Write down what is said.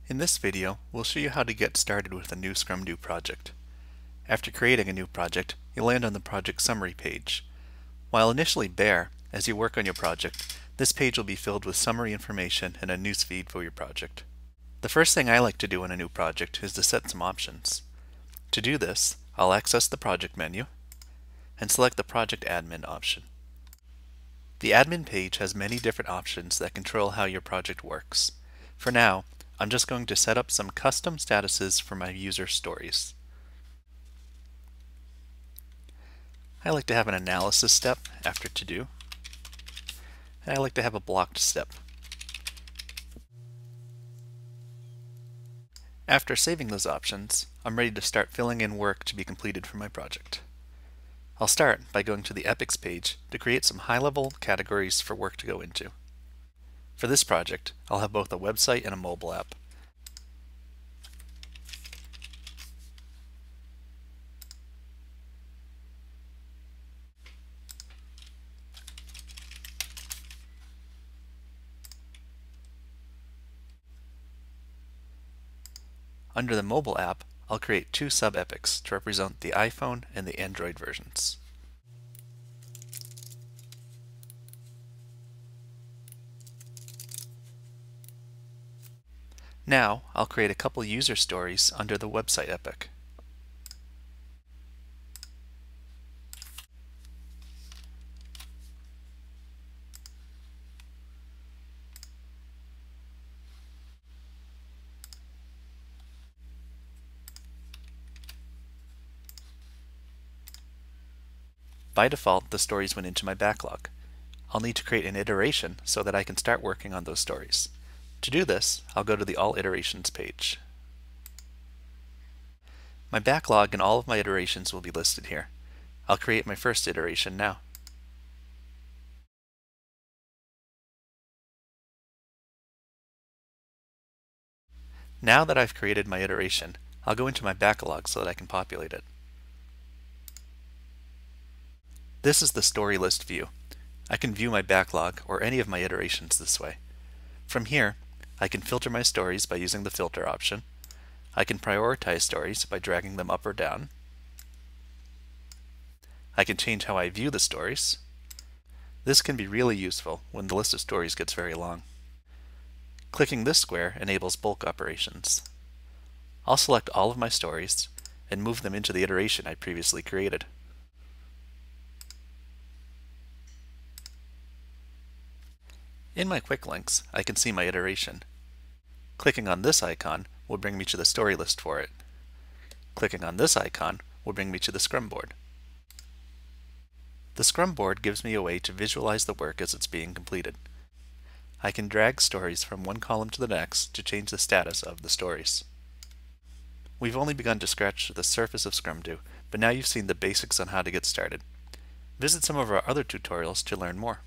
In this video, we'll show you how to get started with a new ScrumDo project. After creating a new project, you'll land on the project summary page. While initially bare, as you work on your project, this page will be filled with summary information and a newsfeed for your project. The first thing I like to do in a new project is to set some options. To do this, I'll access the project menu and select the Project Admin option. The admin page has many different options that control how your project works. For now, I'm just going to set up some custom statuses for my user stories. I like to have an analysis step after to do, and I like to have a blocked step. After saving those options, I'm ready to start filling in work to be completed for my project. I'll start by going to the Epics page to create some high-level categories for work to go into. For this project, I'll have both a website and a mobile app. Under the mobile app, I'll create two sub-epics to represent the iPhone and the Android versions. Now, I'll create a couple user stories under the website epic. By default, the stories went into my backlog. I'll need to create an iteration so that I can start working on those stories. To do this, I'll go to the All Iterations page. My backlog and all of my iterations will be listed here. I'll create my first iteration now. Now that I've created my iteration, I'll go into my backlog so that I can populate it. This is the story list view. I can view my backlog or any of my iterations this way. From here, I can filter my stories by using the filter option. I can prioritize stories by dragging them up or down. I can change how I view the stories. This can be really useful when the list of stories gets very long. Clicking this square enables bulk operations. I'll select all of my stories and move them into the iteration I previously created. In my quick links, I can see my iteration. Clicking on this icon will bring me to the story list for it. Clicking on this icon will bring me to the Scrum Board. The Scrum Board gives me a way to visualize the work as it's being completed. I can drag stories from one column to the next to change the status of the stories. We've only begun to scratch the surface of ScrumDo, but now you've seen the basics on how to get started. Visit some of our other tutorials to learn more.